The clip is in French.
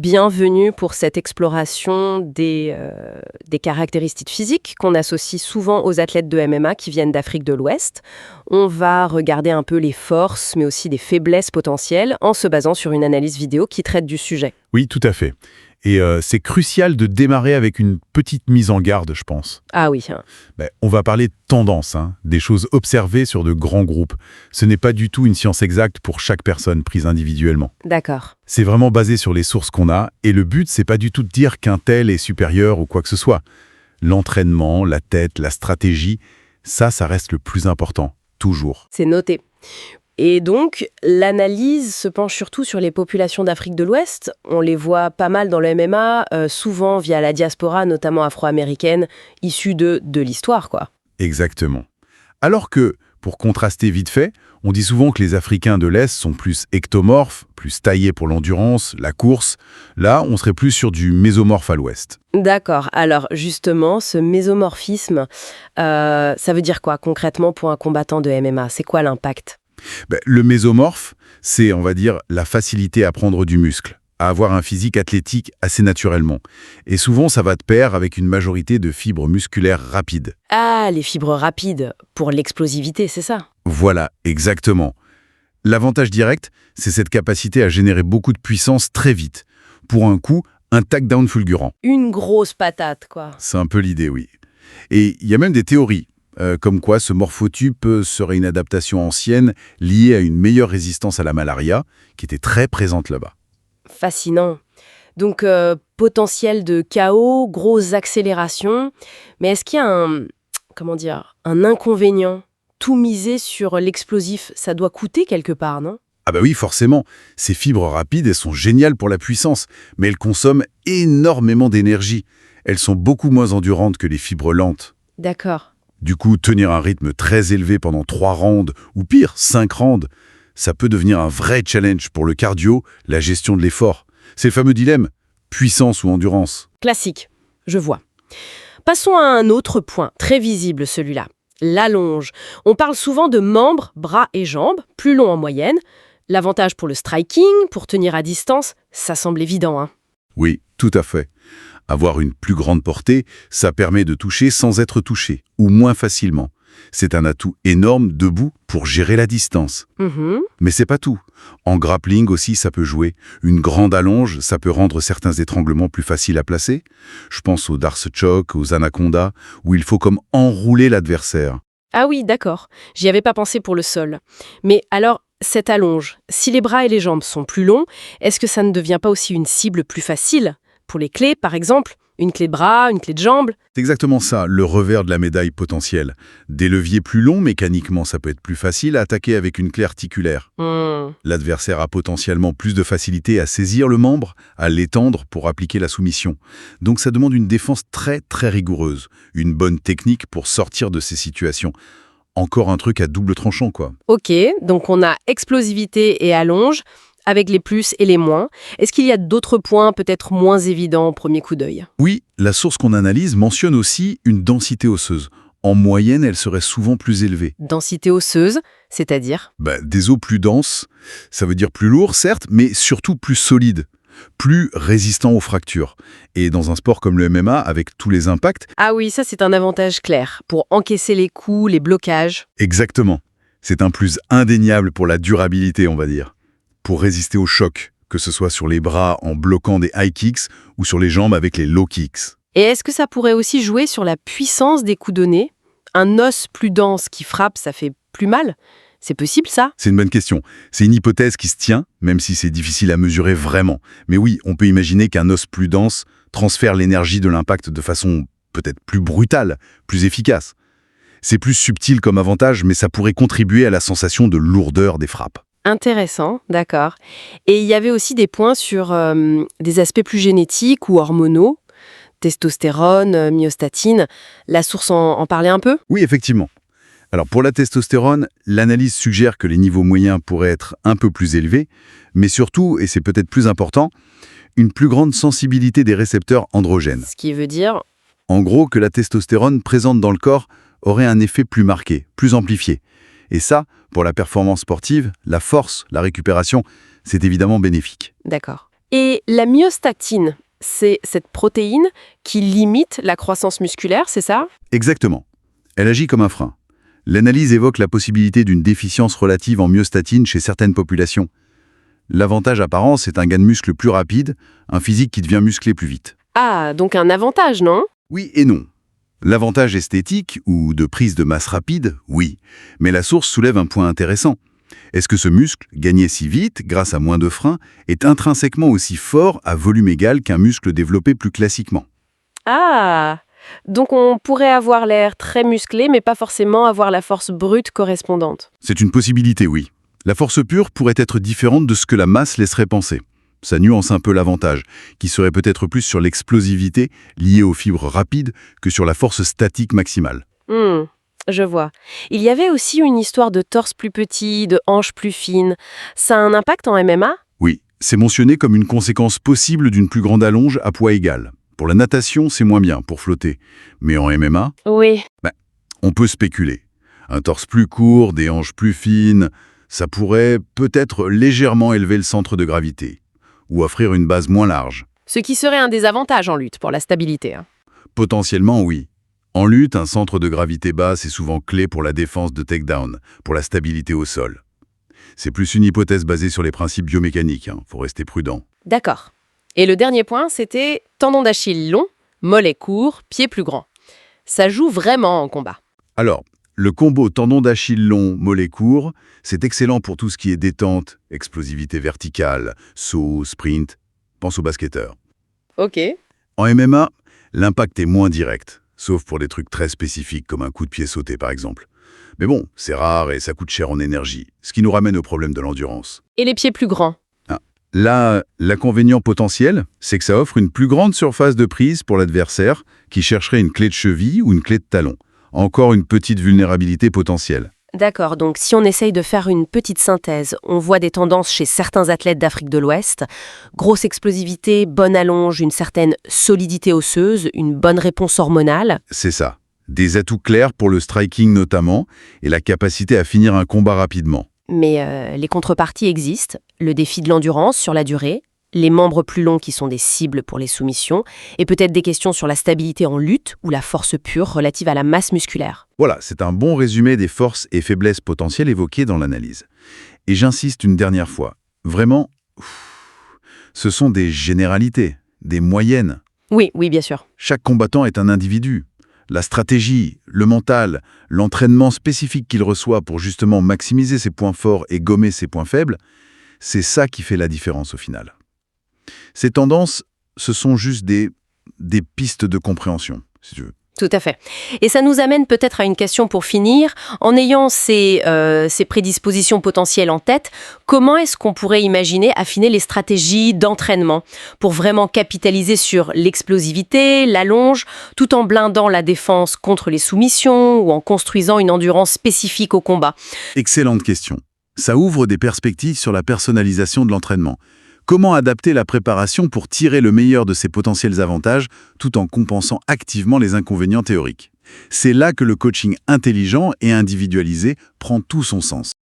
Bienvenue pour cette exploration des caractéristiques physiques qu'on associe souvent aux athlètes de MMA qui viennent d'Afrique de l'Ouest. On va regarder un peu les forces, mais aussi des faiblesses potentielles en se basant sur une analyse vidéo qui traite du sujet. Oui, tout à fait. Et c'est crucial de démarrer avec une petite mise en garde, je pense. Ah oui. On va parler de tendance, des choses observées sur de grands groupes. Ce n'est pas du tout une science exacte pour chaque personne prise individuellement. D'accord. C'est vraiment basé sur les sources qu'on a, et le but, c'est pas du tout de dire qu'un tel est supérieur ou quoi que ce soit. L'entraînement, la tête, la stratégie, ça reste le plus important, toujours. C'est noté. Et donc, l'analyse se penche surtout sur les populations d'Afrique de l'Ouest. On les voit pas mal dans le MMA, souvent via la diaspora, notamment afro-américaine, issue de l'histoire, quoi. Exactement. Alors que, pour contraster vite fait, on dit souvent que les Africains de l'Est sont plus ectomorphes, plus taillés pour l'endurance, la course. Là, on serait plus sur du mésomorphe à l'Ouest. D'accord. Alors, justement, ce mésomorphisme, ça veut dire quoi concrètement pour un combattant de MMA? C'est quoi l'impact? Le mésomorphe, c'est, on va dire, la facilité à prendre du muscle, à avoir un physique athlétique assez naturellement. Et souvent, ça va de pair avec une majorité de fibres musculaires rapides. Ah, les fibres rapides, pour l'explosivité, c'est ça? Voilà, exactement. L'avantage direct, c'est cette capacité à générer beaucoup de puissance très vite. Pour un coup, un takedown fulgurant. Une grosse patate, quoi. C'est un peu l'idée, oui. Et il y a même des théories. Comme quoi ce morphotype serait une adaptation ancienne liée à une meilleure résistance à la malaria, qui était très présente là-bas. Fascinant. Donc, potentiel de chaos, grosse accélération. Mais est-ce qu'il y a un inconvénient? Tout miser sur l'explosif, ça doit coûter quelque part, non? Ah bah oui, forcément. Ces fibres rapides, elles sont géniales pour la puissance, mais elles consomment énormément d'énergie. Elles sont beaucoup moins endurantes que les fibres lentes. D'accord. Du coup, tenir un rythme très élevé pendant 3 rounds, ou pire, 5 rounds, ça peut devenir un vrai challenge pour le cardio, la gestion de l'effort. C'est le fameux dilemme, puissance ou endurance. Classique, je vois. Passons à un autre point, très visible celui-là, l'allonge. On parle souvent de membres, bras et jambes, plus longs en moyenne. L'avantage pour le striking, pour tenir à distance, ça semble évident, hein? Oui, tout à fait. Avoir une plus grande portée, ça permet de toucher sans être touché, ou moins facilement. C'est un atout énorme debout pour gérer la distance. Mais c'est pas tout. En grappling aussi, ça peut jouer. Une grande allonge, ça peut rendre certains étranglements plus faciles à placer. Je pense aux darce choke, aux anacondas, où il faut comme enrouler l'adversaire. Ah oui, d'accord. J'y avais pas pensé pour le sol. Mais alors, cette allonge, si les bras et les jambes sont plus longs, est-ce que ça ne devient pas aussi une cible plus facile? Pour les clés, par exemple, une clé de bras, une clé de jambe. C'est exactement ça, le revers de la médaille potentielle. Des leviers plus longs, mécaniquement, ça peut être plus facile à attaquer avec une clé articulaire. L'adversaire a potentiellement plus de facilité à saisir le membre, à l'étendre pour appliquer la soumission. Donc ça demande une défense très très rigoureuse, une bonne technique pour sortir de ces situations. Encore un truc à double tranchant, quoi. Ok, donc on a explosivité et allonge, avec les plus et les moins. Est-ce qu'il y a d'autres points peut-être moins évidents au premier coup d'œil? Oui, la source qu'on analyse mentionne aussi une densité osseuse. En moyenne, elle serait souvent plus élevée. Densité osseuse, c'est-à-dire? Des os plus denses, ça veut dire plus lourd, certes, mais surtout plus solide, plus résistant aux fractures. Et dans un sport comme le MMA, avec tous les impacts... Ah oui, ça c'est un avantage clair, pour encaisser les coups, les blocages. Exactement. C'est un plus indéniable pour la durabilité, on va dire. Pour résister au choc, que ce soit sur les bras en bloquant des high kicks ou sur les jambes avec les low kicks. Et est-ce que ça pourrait aussi jouer sur la puissance des coups donnés? Un os plus dense qui frappe, ça fait plus mal? C'est possible, ça? C'est une bonne question. C'est une hypothèse qui se tient, même si c'est difficile à mesurer vraiment. Mais oui, on peut imaginer qu'un os plus dense transfère l'énergie de l'impact de façon peut-être plus brutale, plus efficace. C'est plus subtil comme avantage, mais ça pourrait contribuer à la sensation de lourdeur des frappes. Intéressant, d'accord. Et il y avait aussi des points sur des aspects plus génétiques ou hormonaux, testostérone, myostatine. La source en parlait un peu? Oui, effectivement. Alors pour la testostérone, l'analyse suggère que les niveaux moyens pourraient être un peu plus élevés, mais surtout, et c'est peut-être plus important, une plus grande sensibilité des récepteurs androgènes. Ce qui veut dire? En gros, que la testostérone présente dans le corps aurait un effet plus marqué, plus amplifié. Et ça, pour la performance sportive, la force, la récupération, c'est évidemment bénéfique. D'accord. Et la myostatine, c'est cette protéine qui limite la croissance musculaire, c'est ça? Exactement. Elle agit comme un frein. L'analyse évoque la possibilité d'une déficience relative en myostatine chez certaines populations. L'avantage apparent, c'est un gain de muscle plus rapide, un physique qui devient musclé plus vite. Ah, donc un avantage, non? Oui et non. L'avantage esthétique, ou de prise de masse rapide, oui. Mais la source soulève un point intéressant. Est-ce que ce muscle, gagné si vite, grâce à moins de freins, est intrinsèquement aussi fort à volume égal qu'un muscle développé plus classiquement? Ah, donc on pourrait avoir l'air très musclé, mais pas forcément avoir la force brute correspondante. C'est une possibilité, oui. La force pure pourrait être différente de ce que la masse laisserait penser. Ça nuance un peu l'avantage, qui serait peut-être plus sur l'explosivité liée aux fibres rapides que sur la force statique maximale. Je vois. Il y avait aussi une histoire de torse plus petit, de hanches plus fines. Ça a un impact en MMA? Oui, c'est mentionné comme une conséquence possible d'une plus grande allonge à poids égal. Pour la natation, c'est moins bien pour flotter. Mais en MMA, Oui. on peut spéculer. Un torse plus court, des hanches plus fines, ça pourrait peut-être légèrement élever le centre de gravité, ou offrir une base moins large. Ce qui serait un désavantage en lutte pour la stabilité. Potentiellement, oui. En lutte, un centre de gravité basse est souvent clé pour la défense de takedown, pour la stabilité au sol. C'est plus une hypothèse basée sur les principes biomécaniques, faut rester prudent. D'accord. Et le dernier point, c'était tendon d'Achille long, mollet court, pied plus grand. Ça joue vraiment en combat. Alors, le combo tendon d'Achille long, mollet court, c'est excellent pour tout ce qui est détente, explosivité verticale, saut, sprint. Pense aux basketteurs. Ok. En MMA, l'impact est moins direct, sauf pour des trucs très spécifiques comme un coup de pied sauté par exemple. Mais bon, c'est rare et ça coûte cher en énergie, ce qui nous ramène au problème de l'endurance. Et les pieds plus grands? Là, l'inconvénient potentiel, c'est que ça offre une plus grande surface de prise pour l'adversaire qui chercherait une clé de cheville ou une clé de talon. Encore une petite vulnérabilité potentielle. D'accord, donc si on essaye de faire une petite synthèse, on voit des tendances chez certains athlètes d'Afrique de l'Ouest. Grosse explosivité, bonne allonge, une certaine solidité osseuse, une bonne réponse hormonale. C'est ça. Des atouts clairs pour le striking notamment, et la capacité à finir un combat rapidement. Mais les contreparties existent. Le défi de l'endurance sur la durée, les membres plus longs qui sont des cibles pour les soumissions, et peut-être des questions sur la stabilité en lutte ou la force pure relative à la masse musculaire. Voilà, c'est un bon résumé des forces et faiblesses potentielles évoquées dans l'analyse. Et j'insiste une dernière fois, vraiment, ce sont des généralités, des moyennes. Oui, bien sûr. Chaque combattant est un individu. La stratégie, le mental, l'entraînement spécifique qu'il reçoit pour justement maximiser ses points forts et gommer ses points faibles, c'est ça qui fait la différence au final. Ces tendances, ce sont juste des pistes de compréhension, si tu veux. Tout à fait. Et ça nous amène peut-être à une question pour finir. En ayant ces prédispositions potentielles en tête, comment est-ce qu'on pourrait imaginer affiner les stratégies d'entraînement pour vraiment capitaliser sur l'explosivité, l'allonge, tout en blindant la défense contre les soumissions ou en construisant une endurance spécifique au combat? Excellente question. Ça ouvre des perspectives sur la personnalisation de l'entraînement. Comment adapter la préparation pour tirer le meilleur de ses potentiels avantages tout en compensant activement les inconvénients théoriques? C'est là que le coaching intelligent et individualisé prend tout son sens.